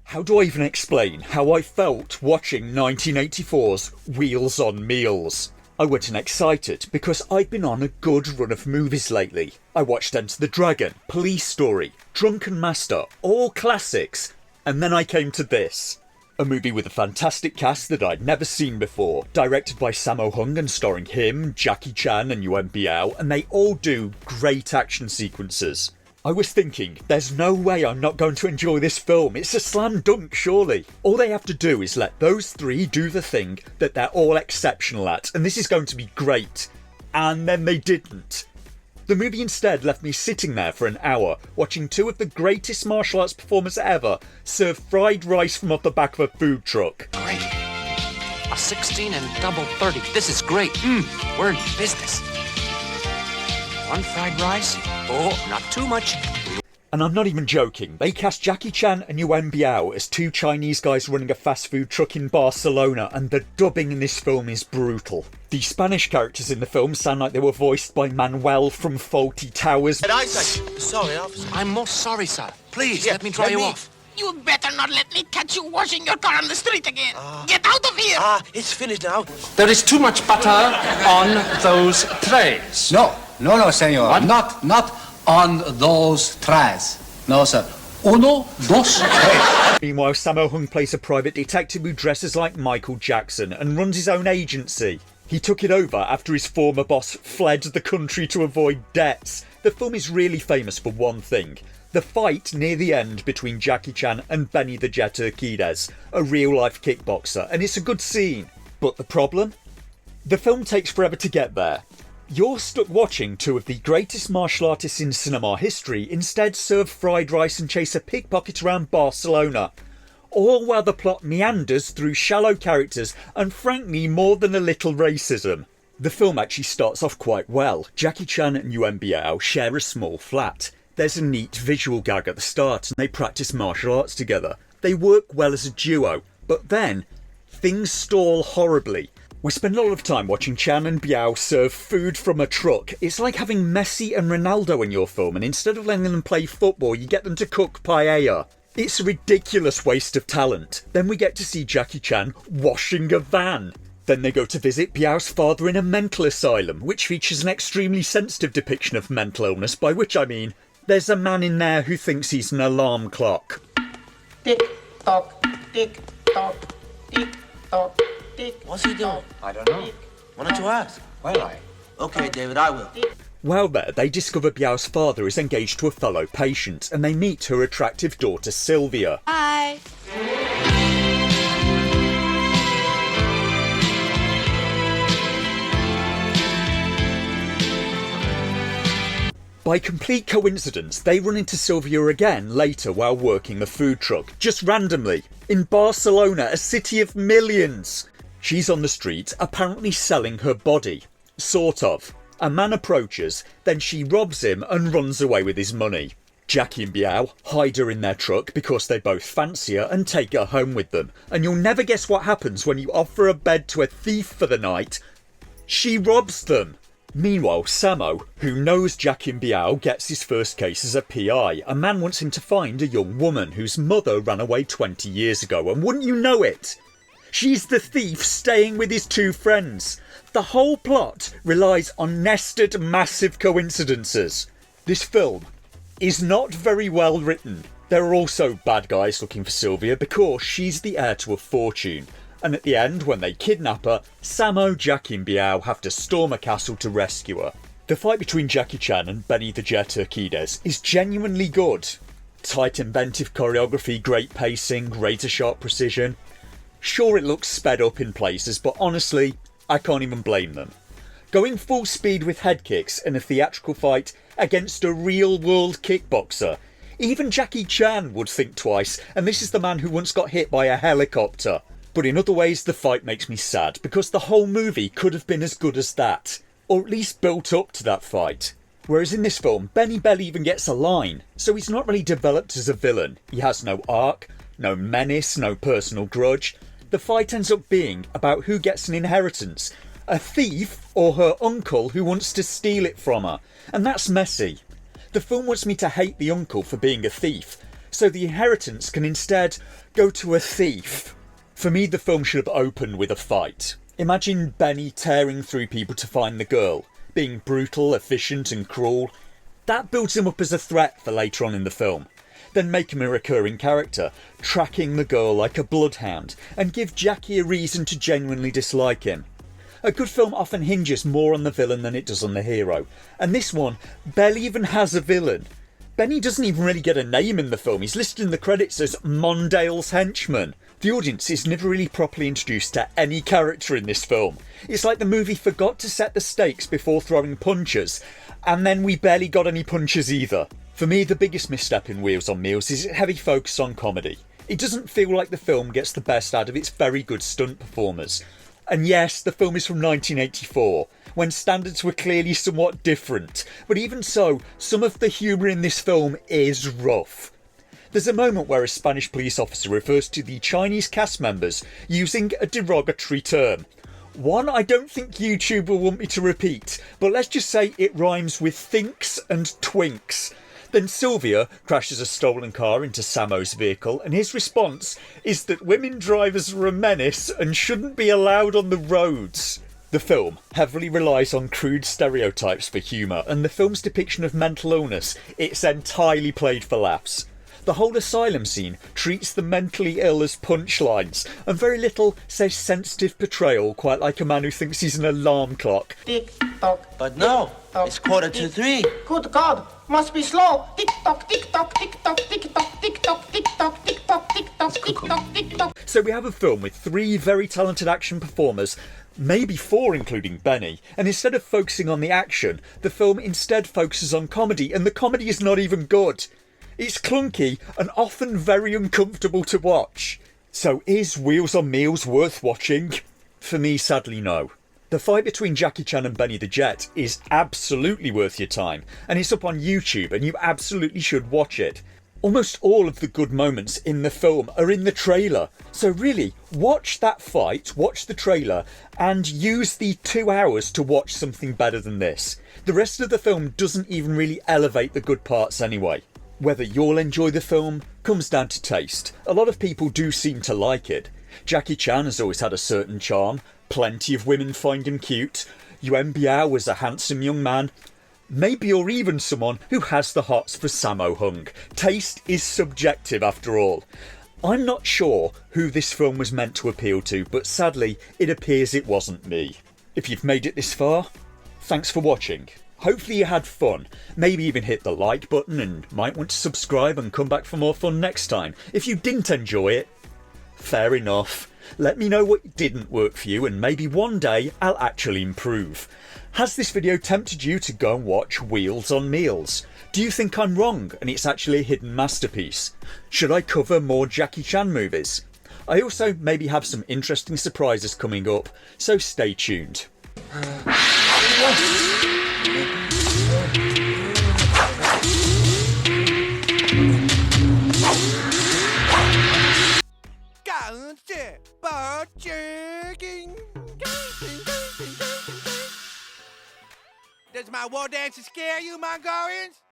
How do I even explain how I felt watching 1984's Wheels on Meals? I wasn't excited because I'd been on a good run of movies lately. I watched Enter the Dragon, Police Story, Drunken Master, all classics, and then I came to this. A movie with a fantastic cast that I'd never seen before, directed by Sammo Hung and starring him, Jackie Chan and Yuen Biao, and they all do great action sequences. I was thinking, there's no way I'm not going to enjoy this film, it's a slam dunk surely. All they have to do is let those three do the thing that they're all exceptional at, and this is going to be great. And then they didn't. The movie instead left me sitting there for an hour, watching two of the greatest martial arts performers ever serve fried rice from off the back of a food truck. Great. A 16 and double 30. This is great. We're in business. One fried rice? Oh, not too much. And I'm not even joking, they cast Jackie Chan and Yuen Biao as two Chinese guys running a fast food truck in Barcelona, and the dubbing in this film is brutal. The Spanish characters in the film sound like they were voiced by Manuel from Fawlty Towers. Sorry, officer. I'm most sorry, sir. Please, let me dry you off. You better not let me catch you washing your car on the street again. Get out of here! It's finished now. There is too much butter on those trays. No, senor. What? Not on those trays. No, sir. Uno, dos, tres. Meanwhile, Sammo Hung plays a private detective who dresses like Michael Jackson and runs his own agency. He took it over after his former boss fled the country to avoid debts. The film is really famous for one thing: the fight near the end between Jackie Chan and Benny the Jet Urquidez, a real-life kickboxer, and it's a good scene. But the problem? The film takes forever to get there. You're stuck watching two of the greatest martial artists in cinema history instead serve fried rice and chase a pickpocket around Barcelona. All while the plot meanders through shallow characters and frankly more than a little racism. The film actually starts off quite well. Jackie Chan and Yuen Biao share a small flat. There's a neat visual gag at the start and they practice martial arts together. They work well as a duo, but then things stall horribly. We spend a lot of time watching Chan and Biao serve food from a truck. It's like having Messi and Ronaldo in your film, and instead of letting them play football, you get them to cook paella. It's a ridiculous waste of talent. Then we get to see Jackie Chan washing a van. Then they go to visit Biao's father in a mental asylum, which features an extremely sensitive depiction of mental illness, by which I mean there's a man in there who thinks he's an alarm clock. Tick tock, tick tock, tick tock. What's he doing? I don't know. Why don't you ask? Well, Okay, David, I will. While there, they discover Biao's father is engaged to a fellow patient, and they meet her attractive daughter Sylvia. Hi. By complete coincidence, they run into Sylvia again later while working the food truck, just randomly, in Barcelona, a city of millions. She's on the street, apparently selling her body. Sort of. A man approaches, then she robs him and runs away with his money. Jackie and Biao hide her in their truck because they both fancy her and take her home with them. And you'll never guess what happens when you offer a bed to a thief for the night. She robs them. Meanwhile, Sammo, who knows Jackie and Biao, gets his first case as a PI. A man wants him to find a young woman whose mother ran away 20 years ago, and wouldn't you know it? She's the thief staying with his two friends. The whole plot relies on nested massive coincidences. This film is not very well written. There are also bad guys looking for Sylvia because she's the heir to a fortune. And at the end, when they kidnap her, Sammo, Jackie and Biao have to storm a castle to rescue her. The fight between Jackie Chan and Benny the Jet Urquidez is genuinely good. Tight inventive choreography, great pacing, razor sharp precision. Sure, it looks sped up in places, but honestly, I can't even blame them. Going full speed with head kicks in a theatrical fight against a real-world kickboxer. Even Jackie Chan would think twice, and this is the man who once got hit by a helicopter. But in other ways, the fight makes me sad, because the whole movie could have been as good as that. Or at least built up to that fight. Whereas in this film, Benny barely even gets a line, so he's not really developed as a villain. He has no arc, no menace, no personal grudge. The fight ends up being about who gets an inheritance, a thief or her uncle who wants to steal it from her. And that's messy. The film wants me to hate the uncle for being a thief, so the inheritance can instead go to a thief. For me, the film should have opened with a fight. Imagine Benny tearing through people to find the girl, being brutal, efficient and cruel. That builds him up as a threat for later on in the film. Then make him a recurring character, tracking the girl like a bloodhound, and give Jackie a reason to genuinely dislike him. A good film often hinges more on the villain than it does on the hero, and this one barely even has a villain. Benny doesn't even really get a name in the film. He's listed in the credits as Mondale's henchman. The audience is never really properly introduced to any character in this film. It's like the movie forgot to set the stakes before throwing punches, and then we barely got any punches either. For me, the biggest misstep in Wheels on Meals is its heavy focus on comedy. It doesn't feel like the film gets the best out of its very good stunt performers. And yes, the film is from 1984, when standards were clearly somewhat different, but even so, some of the humour in this film is rough. There's a moment where a Spanish police officer refers to the Chinese cast members using a derogatory term. One I don't think YouTube will want me to repeat, but let's just say it rhymes with thinks and twinks. Then Sylvia crashes a stolen car into Samo's vehicle, and his response is that women drivers are a menace and shouldn't be allowed on the roads. The film heavily relies on crude stereotypes for humour, and the film's depiction of mental illness, it's entirely played for laughs. The whole asylum scene treats the mentally ill as punchlines, and very little says sensitive portrayal, quite like a man who thinks he's an alarm clock. Tick tock. But no, it's 2:45. Good God, must be slow. Tick tock, tick tock, tick tock, tick tock, tick tock, tick tock, tick tock, tick tock, tick tock, tick tock. So we have a film with 3 very talented action performers, maybe 4 including Benny, and instead of focusing on the action, the film instead focuses on comedy, and the comedy is not even good. It's clunky and often very uncomfortable to watch. So is Wheels on Meals worth watching? For me, sadly no. The fight between Jackie Chan and Benny the Jet is absolutely worth your time, and it's up on YouTube and you absolutely should watch it. Almost all of the good moments in the film are in the trailer, so really, watch that fight, watch the trailer, and use the 2 hours to watch something better than this. The rest of the film doesn't even really elevate the good parts anyway. Whether you'll enjoy the film comes down to taste. A lot of people do seem to like it. Jackie Chan has always had a certain charm, plenty of women find him cute, Yuen Biao was a handsome young man. Maybe you're even someone who has the hots for Sammo Hung. Taste is subjective after all. I'm not sure who this film was meant to appeal to, but sadly it appears it wasn't me. If you've made it this far, thanks for watching. Hopefully you had fun, maybe even hit the like button and might want to subscribe and come back for more fun next time. If you didn't enjoy it, fair enough. Let me know what didn't work for you and maybe one day I'll actually improve. Has this video tempted you to go and watch Wheels on Meals? Do you think I'm wrong and it's actually a hidden masterpiece? Should I cover more Jackie Chan movies? I also maybe have some interesting surprises coming up, so stay tuned. Does my war dance scare you, Mongolians?